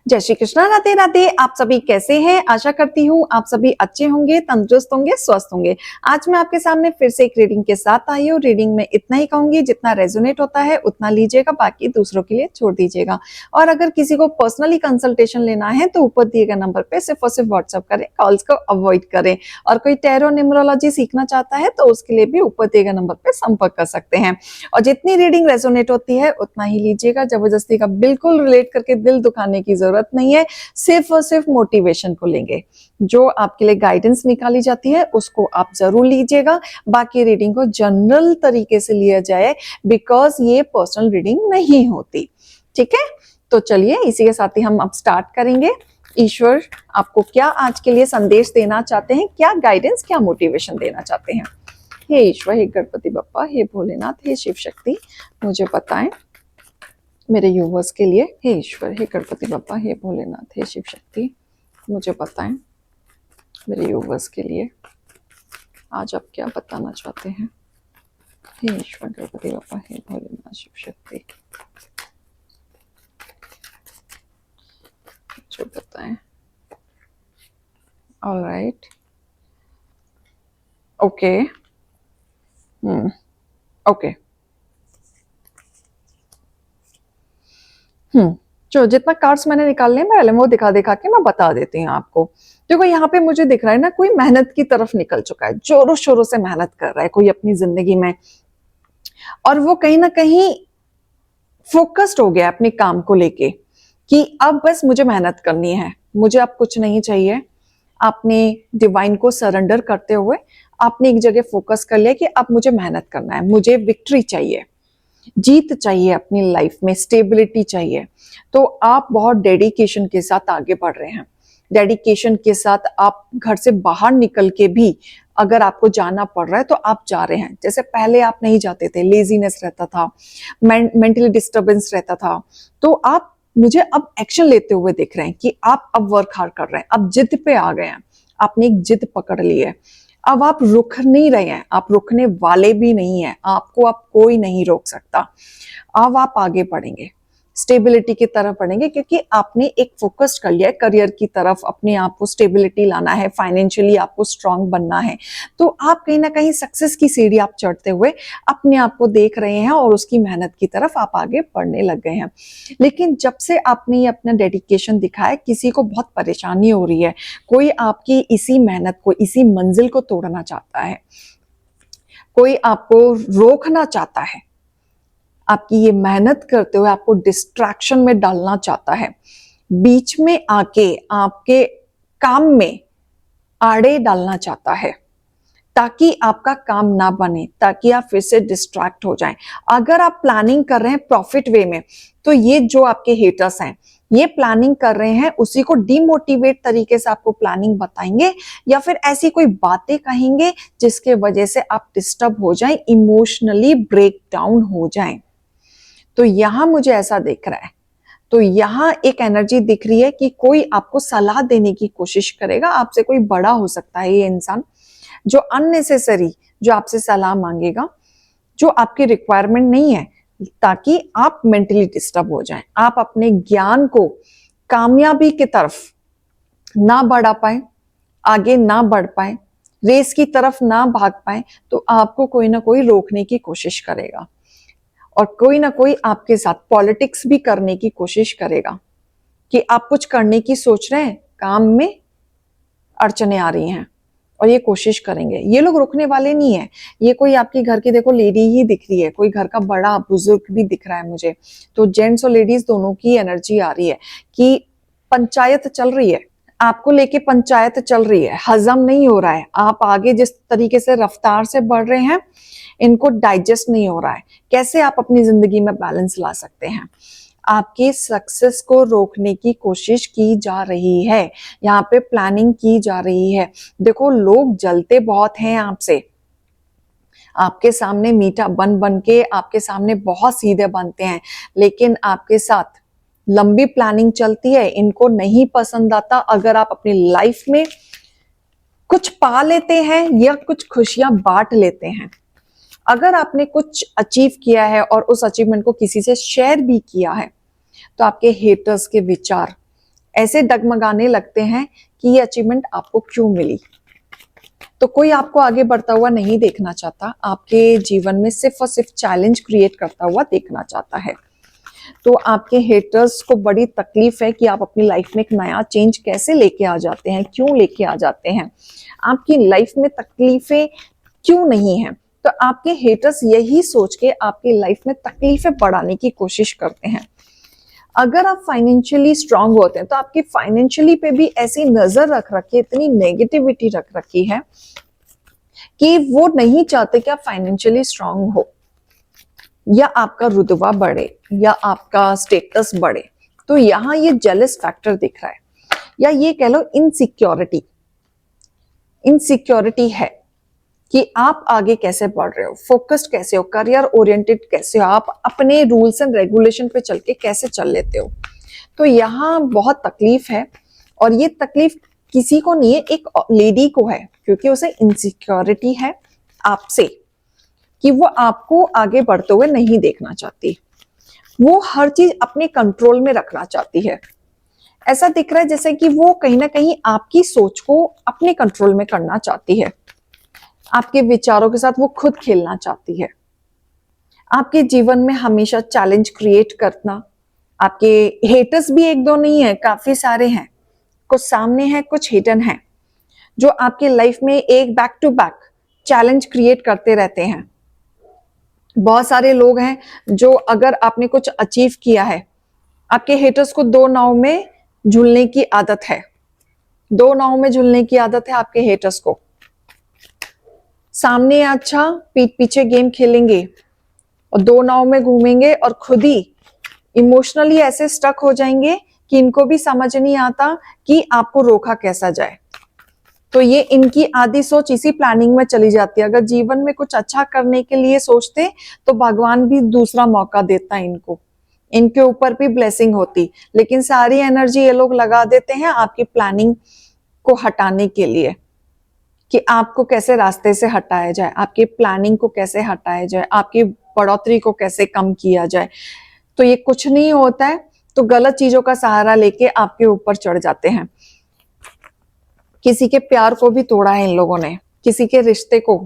जय श्री कृष्णा, राधे राधे। आप सभी कैसे हैं? आशा करती हूँ आप सभी अच्छे होंगे, तंदुरुस्त होंगे, स्वस्थ होंगे। आज मैं आपके सामने फिर से एक रीडिंग के साथ आई हूँ। रीडिंग में इतना ही कहूंगी, जितना रेजोनेट होता है उतना लीजिएगा, बाकी दूसरों के लिए छोड़ दीजिएगा। और अगर किसी को पर्सनली कंसल्टेशन लेना है तो ऊपर दिए गए नंबर पे सिर्फ और सिर्फ व्हाट्सएप करें, कॉल्स को अवॉइड करें। और कोई टैरो न्यूमरोलॉजी सीखना चाहता है तो उसके लिए भी ऊपर दिए गए नंबर पे संपर्क कर सकते हैं। और जितनी रीडिंग रेजोनेट होती है उतना ही लीजिएगा। जबरदस्ती का बिल्कुल रिलेट करके दिल दुखाने की जरूरत नहीं है। सिर्फ और सिर्फ मोटिवेशन को लेंगे। जो आपके लिए गाइडेंस निकाली जाती है उसको आप जरूर लीजिएगा। बाकी रीडिंग को जनरल तरीके से लिया जाए, बिकॉज ये पर्सनल रीडिंग नहीं होती। ठीक है, तो चलिए इसी के साथ ही हम अब स्टार्ट करेंगे। ईश्वर आपको क्या आज के लिए संदेश देना चाहते हैं, क्या गाइडेंस, क्या मोटिवेशन देना चाहते हैं? हे ईश्वर, हे गणपति बप्पा, हे भोलेनाथ, हे शिव शक्ति, मुझे बताएं मेरे व्यूवर्स के लिए। हे ईश्वर, हे गणपति बप्पा, हे भोलेनाथ, हे शिव शक्ति, मुझे बताएं मेरे व्यूवर्स के लिए आज आप क्या बताना चाहते हैं। हे ईश्वर, गणपति बप्पा, हे भोलेनाथ, शिव शक्ति, मुझे बताएं। Alright, okay, okay. जो जितना कार्ड्स मैंने निकालने पहले वो दिखा दिखा के मैं बता देती हूँ आपको। देखो यहाँ पे मुझे दिख रहा है ना, कोई मेहनत की तरफ निकल चुका है, जोरों शोरों से मेहनत कर रहा है कोई अपनी जिंदगी में, और वो कहीं ना कहीं फोकस्ड हो गया अपने काम को लेके कि अब बस मुझे मेहनत करनी है, मुझे अब कुछ नहीं चाहिए। आपने डिवाइन को सरेंडर करते हुए आपने एक जगह फोकस कर लिया कि अब मुझे मेहनत करना है, मुझे विक्ट्री चाहिए, जीत चाहिए, अपनी लाइफ में स्टेबिलिटी चाहिए। तो आप बहुत डेडिकेशन के साथ आगे बढ़ रहे हैं। डेडिकेशन के साथ आप घर से बाहर निकल के भी अगर आपको जाना पड़ रहा है तो आप जा रहे हैं। जैसे पहले आप नहीं जाते थे, लेजीनेस रहता था, मेंटली डिस्टर्बेंस रहता था, तो आप मुझे अब एक्शन लेते हुए दिख रहे हैं कि आप अब वर्क हार्ड कर रहे हैं, अब जिद पे आ गए हैं, आपने एक जिद पकड़ ली है। अब आप रुक नहीं रहे हैं, आप रुकने वाले भी नहीं है, आपको अब कोई नहीं रोक सकता। अब आप आगे बढ़ेंगे, स्टेबिलिटी की तरफ बढ़ेंगे, क्योंकि आपने एक फोकस कर लिया है करियर की तरफ, अपने आप को स्टेबिलिटी लाना है, फाइनेंशियली आपको स्ट्रांग बनना है। तो आप कहीं ना कहीं सक्सेस की सीढ़ी आप चढ़ते हुए अपने आप को देख रहे हैं और उसकी मेहनत की तरफ आप आगे बढ़ने लग गए हैं। लेकिन जब से आपने ये अपना डेडिकेशन दिखाया, किसी को बहुत परेशानी हो रही है, कोई आपकी इसी मेहनत को, इसी मंजिल को तोड़ना चाहता है, कोई आपको रोकना चाहता है, आपकी ये मेहनत करते हुए आपको डिस्ट्रैक्शन में डालना चाहता है, बीच में आके आपके काम में आड़े डालना चाहता है, ताकि आपका काम ना बने, ताकि आप फिर से डिस्ट्रैक्ट हो जाएं। अगर आप प्लानिंग कर रहे हैं प्रॉफिट वे में, तो ये जो आपके हेटर्स हैं ये प्लानिंग कर रहे हैं, उसी को डिमोटिवेट तरीके से आपको प्लानिंग बताएंगे, या फिर ऐसी कोई बातें कहेंगे जिसके वजह से आप डिस्टर्ब हो जाएं, इमोशनली ब्रेक डाउन हो जाएं। तो यहां मुझे ऐसा दिख रहा है, तो यहां एक एनर्जी दिख रही है कि कोई आपको सलाह देने की कोशिश करेगा। आपसे कोई बड़ा हो सकता है ये इंसान, जो अननेसेसरी जो आपसे सलाह मांगेगा, जो आपकी रिक्वायरमेंट नहीं है, ताकि आप मेंटली डिस्टर्ब हो जाएं, आप अपने ज्ञान को कामयाबी की तरफ ना बढ़ा पाए, आगे ना बढ़ पाए, रेस की तरफ ना भाग पाए, तो आपको कोई ना कोई रोकने की कोशिश करेगा, और कोई ना कोई आपके साथ पॉलिटिक्स भी करने की कोशिश करेगा कि आप कुछ करने की सोच रहे हैं, काम में अड़चने आ रही हैं, और ये कोशिश करेंगे। ये लोग रुकने वाले नहीं है। ये कोई आपके घर की देखो लेडी ही दिख रही है, कोई घर का बड़ा बुजुर्ग भी दिख रहा है मुझे। तो जेंट्स और लेडीज दोनों की एनर्जी आ रही है कि पंचायत चल रही है, आपको लेके पंचायत चल रही है, हजम नहीं हो रहा है। आप आगे जिस तरीके से रफ्तार से बढ़ रहे हैं, इनको डाइजेस्ट नहीं हो रहा है। कैसे आप अपनी जिंदगी में बैलेंस ला सकते हैं? आपकी सक्सेस को रोकने की कोशिश की जा रही है, यहाँ पे प्लानिंग की जा रही है। देखो, लोग जलते बहुत हैं आपसे, आपके सामने मीठा बन बन के आपके सामने बहुत सीधे बनते हैं, लेकिन आपके साथ लंबी प्लानिंग चलती है, इनको नहीं पसंद आता अगर आप अपनी लाइफ में कुछ पा लेते हैं या कुछ खुशियां बांट लेते हैं। अगर आपने कुछ अचीव किया है और उस अचीवमेंट को किसी से शेयर भी किया है, तो आपके हेटर्स के विचार ऐसे डगमगाने लगते हैं कि ये अचीवमेंट आपको क्यों मिली। तो कोई आपको आगे बढ़ता हुआ नहीं देखना चाहता, आपके जीवन में सिर्फ और सिर्फ चैलेंज क्रिएट करता हुआ देखना चाहता है। तो आपके हेटर्स को बड़ी तकलीफ है कि आप अपनी लाइफ में एक नया चेंज कैसे लेके आ जाते हैं, क्यों लेके आ जाते हैं, आपकी लाइफ में तकलीफें क्यों नहीं है। तो आपके हेटर्स यही सोच के आपकी लाइफ में तकलीफें बढ़ाने की कोशिश करते हैं। अगर आप फाइनेंशियली स्ट्रांग होते हैं तो आपकी फाइनेंशियली पे भी ऐसी नजर रख रखी है, इतनी नेगेटिविटी रख रखी है कि वो नहीं चाहते कि आप फाइनेंशियली स्ट्रांग हो या आपका रुतबा बढ़े या आपका स्टेटस बढ़े। तो यहाँ ये जेलस फैक्टर दिख रहा है, या ये कह लो इनसिक्योरिटी। इनसिक्योरिटी है कि आप आगे कैसे बढ़ रहे हो, फोकस्ड कैसे हो, करियर ओरिएंटेड कैसे हो, आप अपने रूल्स एंड रेगुलेशन पे चल के कैसे चल लेते हो। तो यहाँ बहुत तकलीफ है, और ये तकलीफ किसी को नहीं है, एक लेडी को है, क्योंकि उसे इनसिक्योरिटी है आपसे कि वो आपको आगे बढ़ते हुए नहीं देखना चाहती। वो हर चीज अपने कंट्रोल में रखना चाहती है। ऐसा दिख रहा है जैसे कि वो कहीं ना कहीं आपकी सोच को अपने कंट्रोल में करना चाहती है, आपके विचारों के साथ वो खुद खेलना चाहती है। आपके जीवन में हमेशा चैलेंज क्रिएट करना। आपके हेटर्स भी एक दो नहीं है, काफी सारे हैं, कुछ सामने हैं, कुछ हिडन हैं, जो आपके लाइफ में एक back to back challenge create करते रहते हैं। बहुत सारे लोग हैं जो अगर आपने कुछ अचीव किया है, आपके हेटर्स को दो नाव में झूलने की आदत है। दो नाव में झूलने की आदत है आपके हेटर्स को। सामने अच्छा, पीठ पीछे गेम खेलेंगे और दो नाव में घूमेंगे और खुद ही इमोशनली ऐसे स्टक हो जाएंगे कि इनको भी समझ नहीं आता कि आपको रोका कैसा जाए। तो ये इनकी आधी सोच इसी प्लानिंग में चली जाती है। अगर जीवन में कुछ अच्छा करने के लिए सोचते तो भगवान भी दूसरा मौका देता है इनको, इनके ऊपर भी ब्लेसिंग होती, लेकिन सारी एनर्जी ये लोग लगा देते हैं आपकी प्लानिंग को हटाने के लिए, कि आपको कैसे रास्ते से हटाया जाए, आपकी प्लानिंग को कैसे हटाया जाए, आपकी बढ़ोतरी को कैसे कम किया जाए। तो ये कुछ नहीं होता है, तो गलत चीजों का सहारा लेके आपके ऊपर चढ़ जाते हैं। किसी के प्यार को भी तोड़ा है इन लोगों ने, किसी के रिश्ते को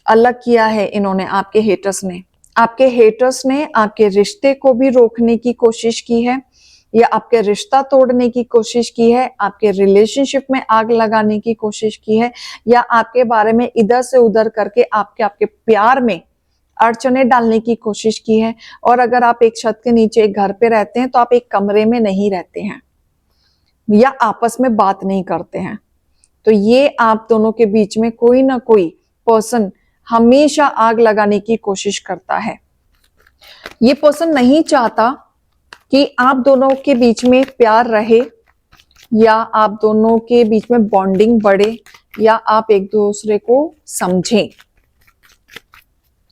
अलग किया है इन्होंने, आपके हेटर्स ने। आपके हेटर्स ने आपके रिश्ते को भी रोकने की कोशिश की है, या आपके रिश्ता तोड़ने की कोशिश की है, आपके रिलेशनशिप में आग लगाने की कोशिश की है, या आपके बारे में इधर से उधर करके आपके प्यार में अड़चने डालने की कोशिश की है। और अगर आप एक छत के नीचे एक घर पे रहते हैं तो आप एक कमरे में नहीं रहते हैं, या आपस में बात नहीं करते हैं। तो ये आप दोनों के बीच में कोई ना कोई पर्सन हमेशा आग लगाने की कोशिश करता है। ये पर्सन नहीं चाहता कि आप दोनों के बीच में प्यार रहे, या आप दोनों के बीच में बॉन्डिंग बढ़े, या आप एक दूसरे को समझें।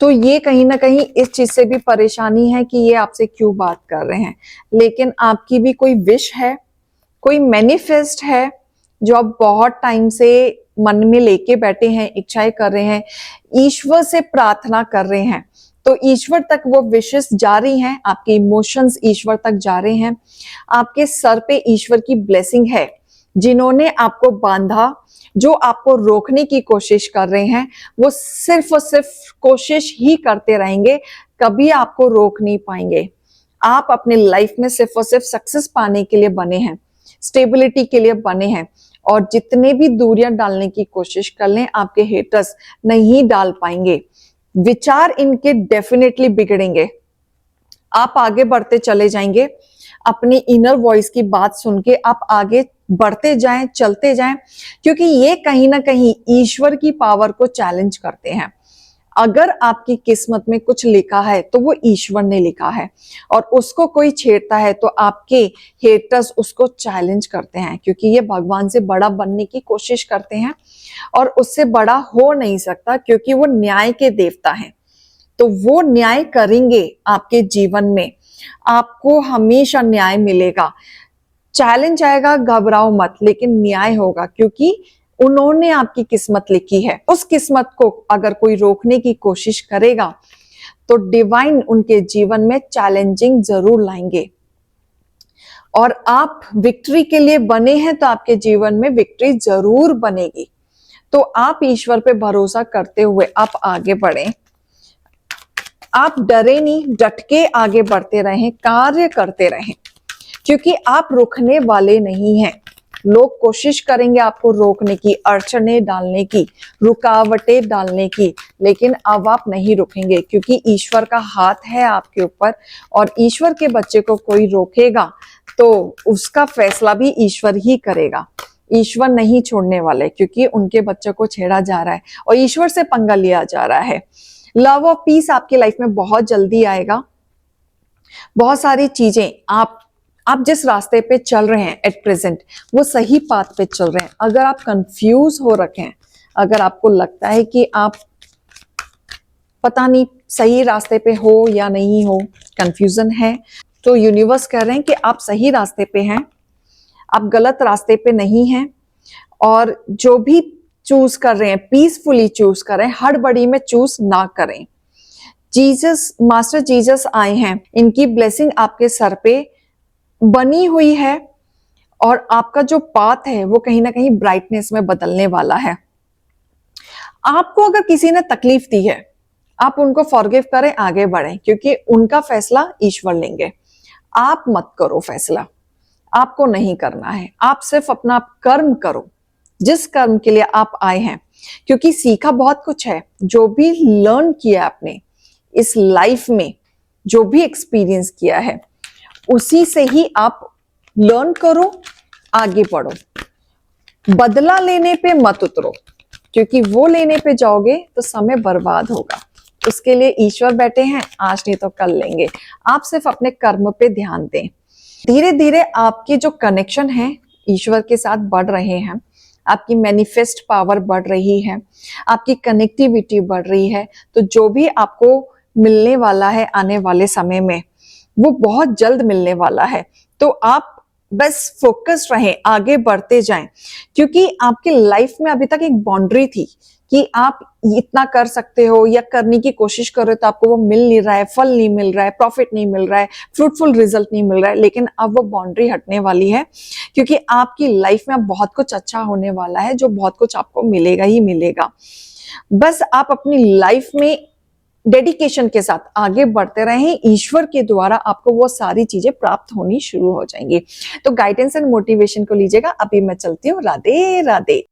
तो ये कहीं ना कहीं इस चीज से भी परेशानी है कि ये आपसे क्यों बात कर रहे हैं। लेकिन आपकी भी कोई विश है, कोई मैनिफेस्ट है जो आप बहुत टाइम से मन में लेके बैठे हैं, इच्छाएं कर रहे हैं, ईश्वर से प्रार्थना कर रहे हैं। तो ईश्वर तक वो विशेष जा रही हैं, आपके इमोशंस ईश्वर तक जा रहे हैं, आपके सर पे ईश्वर की ब्लेसिंग है। जिन्होंने आपको बांधा, जो आपको रोकने की कोशिश कर रहे हैं, वो सिर्फ और सिर्फ कोशिश ही करते रहेंगे, कभी आपको रोक नहीं पाएंगे। आप अपने लाइफ में सिर्फ और सिर्फ सक्सेस पाने के लिए बने हैं, स्टेबिलिटी के लिए बने हैं, और जितने भी दूरियां डालने की कोशिश कर लें, आपके हेटर्स नहीं डाल पाएंगे। विचार इनके डेफिनेटली बिगड़ेंगे। आप आगे बढ़ते चले जाएंगे, अपनी इनर वॉइस की बात सुन के आप आगे बढ़ते जाएं, चलते जाएं, क्योंकि ये कहीं ना कहीं ईश्वर की पावर को चैलेंज करते हैं। अगर आपकी किस्मत में कुछ लिखा है तो वो ईश्वर ने लिखा है, और उसको कोई छेड़ता है तो आपके हेटर्स उसको चैलेंज करते हैं, क्योंकि ये भगवान से बड़ा बनने की कोशिश करते हैं, और उससे बड़ा हो नहीं सकता, क्योंकि वो न्याय के देवता हैं। तो वो न्याय करेंगे आपके जीवन में, आपको हमेशा न्याय मिलेगा। चैलेंज आएगा, घबराओ मत, लेकिन न्याय होगा, क्योंकि उन्होंने आपकी किस्मत लिखी है। उस किस्मत को अगर कोई रोकने की कोशिश करेगा तो डिवाइन उनके जीवन में चैलेंजिंग जरूर लाएंगे। और आप विक्ट्री के लिए बने हैं तो आपके जीवन में विक्ट्री जरूर बनेगी। तो आप ईश्वर पे भरोसा करते हुए आप आगे बढ़ें, आप डरे नहीं, डट के आगे बढ़ते रहें, कार्य करते रहें, क्योंकि आप रुकने वाले नहीं हैं। लोग कोशिश करेंगे आपको रोकने की, अड़चने डालने की, रुकावटें डालने की, लेकिन अब आप नहीं रुकेंगे, क्योंकि ईश्वर का हाथ है आपके ऊपर। और ईश्वर के बच्चे को कोई रोकेगा तो उसका फैसला भी ईश्वर ही करेगा। ईश्वर नहीं छोड़ने वाले, क्योंकि उनके बच्चों को छेड़ा जा रहा है और ईश्वर से पंगा लिया जा रहा है। लव और पीस आपकी लाइफ में बहुत जल्दी आएगा। बहुत सारी चीजें आप जिस रास्ते पे चल रहे हैं एट प्रेजेंट, वो सही पाथ पे चल रहे हैं। अगर आप कंफ्यूज हो रखे हैं, अगर आपको लगता है कि आप पता नहीं सही रास्ते पे हो या नहीं हो, कंफ्यूजन है, तो यूनिवर्स कह रहे हैं कि आप सही रास्ते पे हैं, आप गलत रास्ते पे नहीं हैं। और जो भी चूज कर रहे हैं, पीसफुली चूज करें, हड़बड़ी में चूज ना करें। जीसस, मास्टर जीसस आए हैं, इनकी ब्लेसिंग आपके सर पे बनी हुई है और आपका जो पाथ है वो कहीं ना कहीं ब्राइटनेस में बदलने वाला है। आपको अगर किसी ने तकलीफ दी है, आप उनको फॉरगिव करें, आगे बढ़ें, क्योंकि उनका फैसला ईश्वर लेंगे। आप मत करो फैसला, आपको नहीं करना है। आप सिर्फ अपना कर्म करो, जिस कर्म के लिए आप आए हैं, क्योंकि सीखा बहुत कुछ है। जो भी लर्न किया आपने इस लाइफ में, जो भी एक्सपीरियंस किया है, उसी से ही आप लर्न करो, आगे बढ़ो। बदला लेने पे मत उतरो, क्योंकि वो लेने पे जाओगे तो समय बर्बाद होगा। उसके लिए ईश्वर बैठे हैं, आज नहीं तो कल लेंगे। आप सिर्फ अपने कर्म पे ध्यान दें। धीरे धीरे आपके जो कनेक्शन है ईश्वर के साथ बढ़ रहे हैं, आपकी मैनिफेस्ट पावर बढ़ रही है, आपकी कनेक्टिविटी बढ़ रही है। तो जो भी आपको मिलने वाला है आने वाले समय में, वो बहुत जल्द मिलने वाला है। तो आप बस फोकस रहें, आगे बढ़ते जाएं, क्योंकि आपकी लाइफ में अभी तक एक बाउंड्री थी कि आप इतना कर सकते हो या करने की कोशिश कर रहे हो तो आपको वो मिल नहीं रहा है, फल नहीं मिल रहा है, प्रॉफिट नहीं मिल रहा है, फ्रूटफुल रिजल्ट नहीं मिल रहा है। लेकिन अब वो बाउंड्री हटने वाली है, क्योंकि आपकी लाइफ में अब बहुत कुछ अच्छा होने वाला है, जो बहुत कुछ आपको मिलेगा ही मिलेगा। बस आप अपनी लाइफ में डेडिकेशन के साथ आगे बढ़ते रहें, ईश्वर के द्वारा आपको वो सारी चीजें प्राप्त होनी शुरू हो जाएंगी। तो गाइडेंस एंड मोटिवेशन को लीजिएगा। अभी मैं चलती हूँ। राधे राधे।